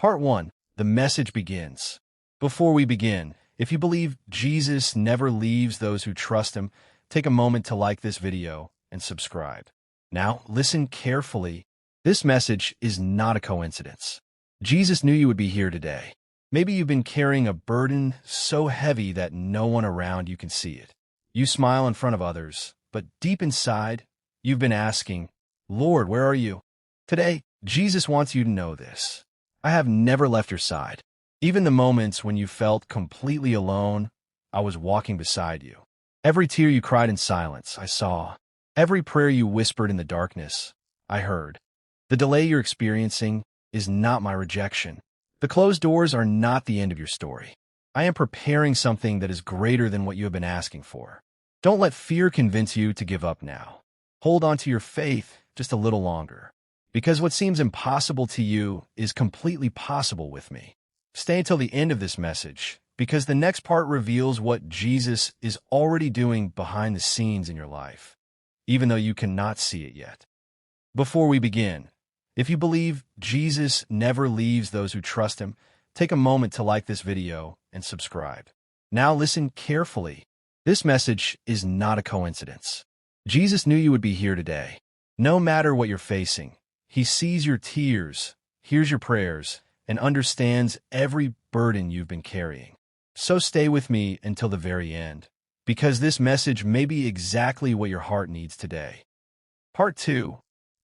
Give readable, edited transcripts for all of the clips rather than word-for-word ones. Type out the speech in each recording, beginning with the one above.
Part 1. The message begins. Before we begin, if you believe Jesus never leaves those who trust him, take a moment to like this video and subscribe. Now, listen carefully. This message is not a coincidence. Jesus knew you would be here today. Maybe you've been carrying a burden so heavy that no one around you can see it. You smile in front of others, but deep inside, you've been asking, Lord, where are you? Today, Jesus wants you to know this. I have never left your side. Even the moments when you felt completely alone, I was walking beside you. Every tear you cried in silence, I saw. Every prayer you whispered in the darkness, I heard. The delay you're experiencing is not my rejection. The closed doors are not the end of your story. I am preparing something that is greater than what you have been asking for. Don't let fear convince you to give up now. Hold on to your faith just a little longer. Because what seems impossible to you is completely possible with me. Stay until the end of this message, because the next part reveals what Jesus is already doing behind the scenes in your life, even though you cannot see it yet. Before we begin, if you believe Jesus never leaves those who trust him, take a moment to like this video and subscribe. Now listen carefully. This message is not a coincidence. Jesus knew you would be here today. No matter what you're facing, he sees your tears, hears your prayers, and understands every burden you've been carrying. So stay with me until the very end, because this message may be exactly what your heart needs today. Part 2.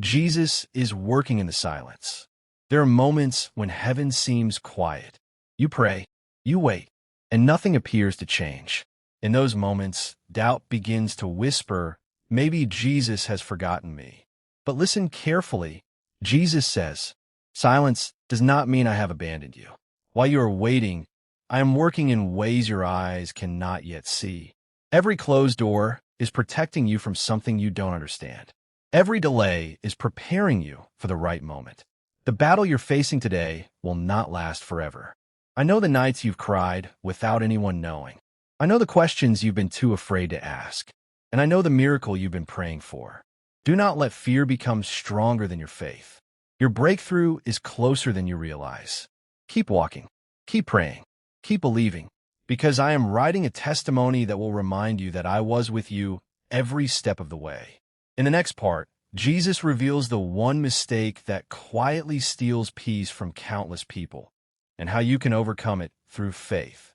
Jesus is working in the silence. There are moments when heaven seems quiet. You pray, you wait, and nothing appears to change. In those moments, doubt begins to whisper, maybe Jesus has forgotten me. But listen carefully. Jesus says, silence does not mean I have abandoned you. While you are waiting, I am working in ways your eyes cannot yet see. Every closed door is protecting you from something you don't understand. Every delay is preparing you for the right moment. The battle you're facing today will not last forever. I know the nights you've cried without anyone knowing. I know the questions you've been too afraid to ask. And I know the miracle you've been praying for. Do not let fear become stronger than your faith. Your breakthrough is closer than you realize. Keep walking, keep praying, keep believing, because I am writing a testimony that will remind you that I was with you every step of the way. In the next part, Jesus reveals the one mistake that quietly steals peace from countless people, and how you can overcome it through faith.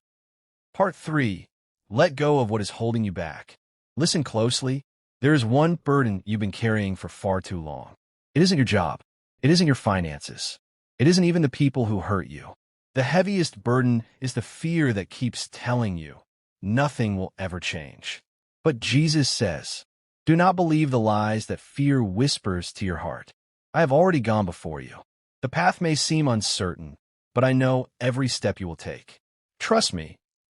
Part 3. Let go of what is holding you back. Listen closely. There is one burden you've been carrying for far too long. It isn't your job. It isn't your finances. It isn't even the people who hurt you. The heaviest burden is the fear that keeps telling you nothing will ever change. But Jesus says, do not believe the lies that fear whispers to your heart. I have already gone before you. The path may seem uncertain, but I know every step you will take. Trust me,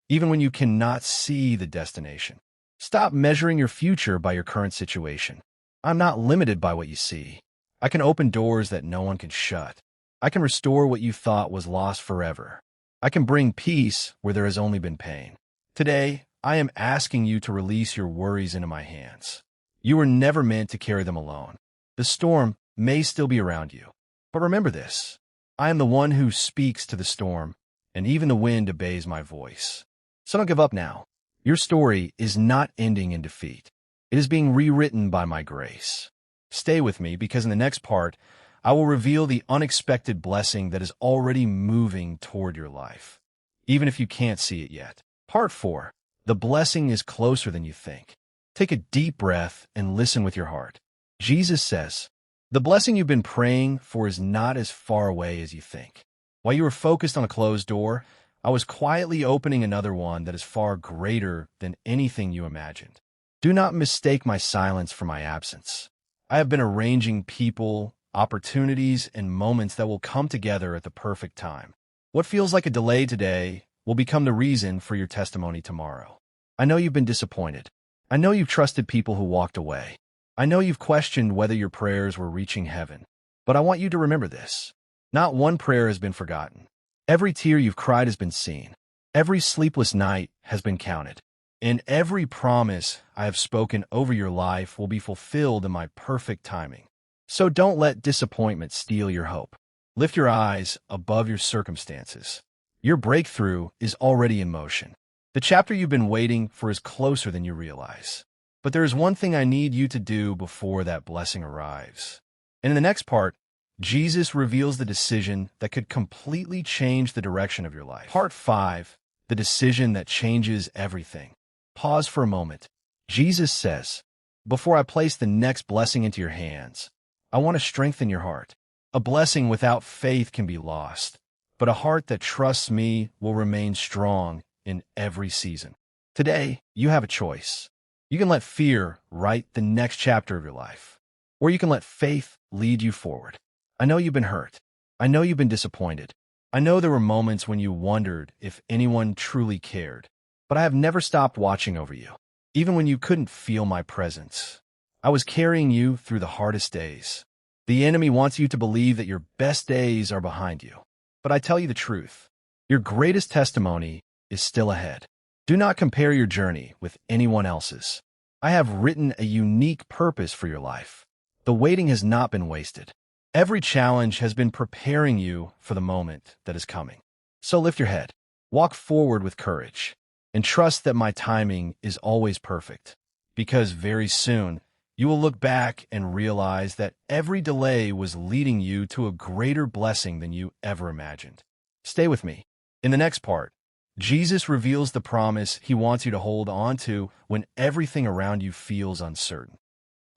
even when you cannot see the destination. Stop measuring your future by your current situation. I'm not limited by what you see. I can open doors that no one can shut. I can restore what you thought was lost forever. I can bring peace where there has only been pain. Today, I am asking you to release your worries into my hands. You were never meant to carry them alone. The storm may still be around you. But remember this, I am the one who speaks to the storm, and even the wind obeys my voice. So don't give up now. Your story is not ending in defeat. It is being rewritten by my grace. Stay with me, because in the next part, I will reveal the unexpected blessing that is already moving toward your life, even if you can't see it yet. Part 4. The blessing is closer than you think. Take a deep breath and listen with your heart. Jesus says, the blessing you've been praying for is not as far away as you think. While you were focused on a closed door, I was quietly opening another one that is far greater than anything you imagined. Do not mistake my silence for my absence. I have been arranging people, opportunities, and moments that will come together at the perfect time. What feels like a delay today will become the reason for your testimony tomorrow. I know you've been disappointed. I know you've trusted people who walked away. I know you've questioned whether your prayers were reaching heaven. But I want you to remember this. Not one prayer has been forgotten. Every tear you've cried has been seen. Every sleepless night has been counted. And every promise I have spoken over your life will be fulfilled in my perfect timing. So don't let disappointment steal your hope. Lift your eyes above your circumstances. Your breakthrough is already in motion. The chapter you've been waiting for is closer than you realize. But there is one thing I need you to do before that blessing arrives. And in the next part, Jesus reveals the decision that could completely change the direction of your life. Part 5, the decision that changes everything. Pause for a moment. Jesus says, "Before I place the next blessing into your hands, I want to strengthen your heart. A blessing without faith can be lost, but a heart that trusts me will remain strong in every season." Today, you have a choice. You can let fear write the next chapter of your life, or you can let faith lead you forward. I know you've been hurt. I know you've been disappointed. I know there were moments when you wondered if anyone truly cared, but I have never stopped watching over you, even when you couldn't feel my presence. I was carrying you through the hardest days. The enemy wants you to believe that your best days are behind you. But I tell you the truth, your greatest testimony is still ahead. Do not compare your journey with anyone else's. I have written a unique purpose for your life. The waiting has not been wasted. Every challenge has been preparing you for the moment that is coming. So lift your head, walk forward with courage, and trust that my timing is always perfect. Because very soon, you will look back and realize that every delay was leading you to a greater blessing than you ever imagined. Stay with me. In the next part, Jesus reveals the promise he wants you to hold on to when everything around you feels uncertain.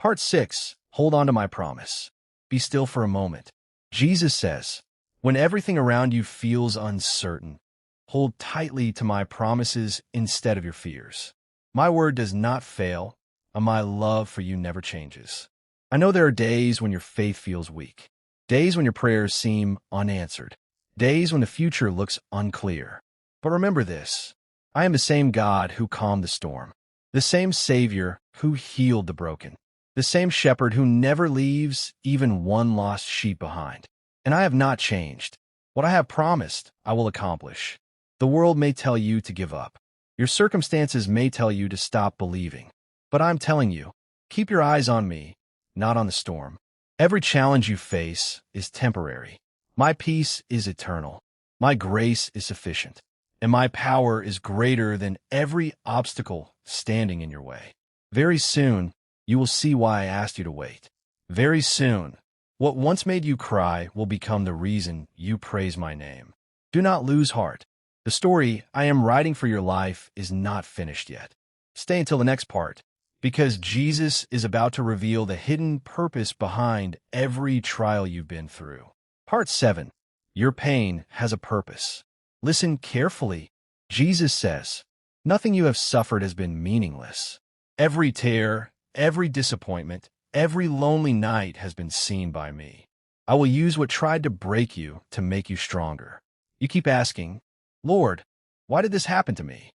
Part 6, hold on to my promise. Be still for a moment. Jesus says, when everything around you feels uncertain, hold tightly to my promises instead of your fears. My word does not fail, and my love for you never changes. I know there are days when your faith feels weak, days when your prayers seem unanswered, days when the future looks unclear. But remember this, I am the same God who calmed the storm, the same Savior who healed the broken, the same shepherd who never leaves even one lost sheep behind. And I have not changed. What I have promised, I will accomplish. The world may tell you to give up. Your circumstances may tell you to stop believing. But I'm telling you, keep your eyes on me, not on the storm. Every challenge you face is temporary. My peace is eternal. My grace is sufficient. And my power is greater than every obstacle standing in your way. Very soon, you will see why I asked you to wait. Very soon, what once made you cry will become the reason you praise my name. Do not lose heart. The story I am writing for your life is not finished yet. Stay until the next part, because Jesus is about to reveal the hidden purpose behind every trial you've been through. Part 7. Your pain has a purpose. Listen carefully. Jesus says, nothing you have suffered has been meaningless. Every tear, every disappointment, every lonely night has been seen by me. I will use what tried to break you to make you stronger. You keep asking, Lord, why did this happen to me?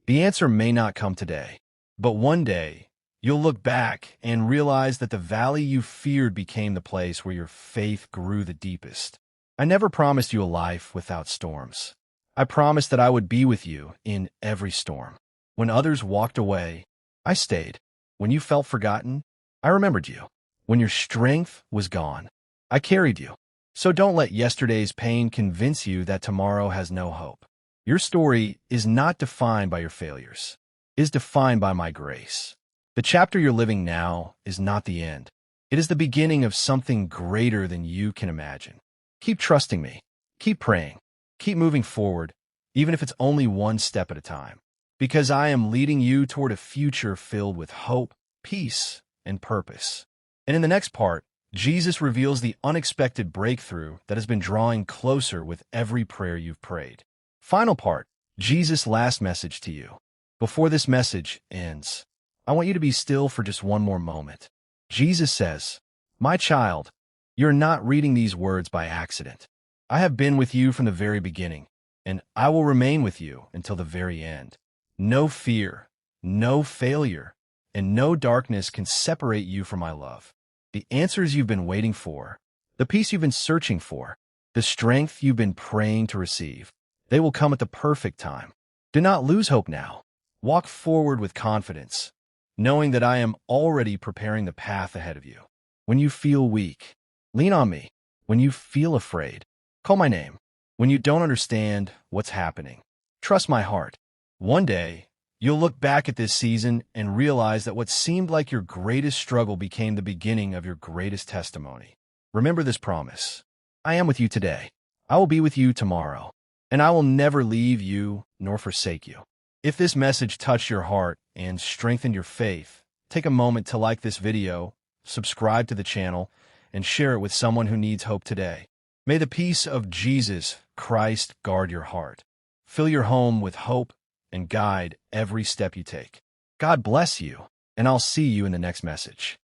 The answer may not come today, but one day you'll look back and realize that the valley you feared became the place where your faith grew the deepest. I never promised you a life without storms. I promised that I would be with you in every storm. When others walked away, I stayed. When you felt forgotten, I remembered you. When your strength was gone, I carried you. So don't let yesterday's pain convince you that tomorrow has no hope. Your story is not defined by your failures. It is defined by my grace. The chapter you're living now is not the end. It is the beginning of something greater than you can imagine. Keep trusting me. Keep praying. Keep moving forward, even if it's only one step at a time, because I am leading you toward a future filled with hope, peace, and purpose. And in the next part, Jesus reveals the unexpected breakthrough that has been drawing closer with every prayer you've prayed. Final part, Jesus' last message to you. Before this message ends, I want you to be still for just one more moment. Jesus says, my child, you're not reading these words by accident. I have been with you from the very beginning, and I will remain with you until the very end. No fear, no failure, and no darkness can separate you from my love. The answers you've been waiting for, the peace you've been searching for, the strength you've been praying to receive, they will come at the perfect time. Do not lose hope now. Walk forward with confidence, knowing that I am already preparing the path ahead of you. When you feel weak, lean on me. When you feel afraid, call my name. When you don't understand what's happening, trust my heart. One day, you'll look back at this season and realize that what seemed like your greatest struggle became the beginning of your greatest testimony. Remember this promise. I am with you today. I will be with you tomorrow, and I will never leave you nor forsake you. If this message touched your heart and strengthened your faith, take a moment to like this video, subscribe to the channel, and share it with someone who needs hope today. May the peace of Jesus Christ guard your heart, fill your home with hope, and guide every step you take. God bless you, and I'll see you in the next message.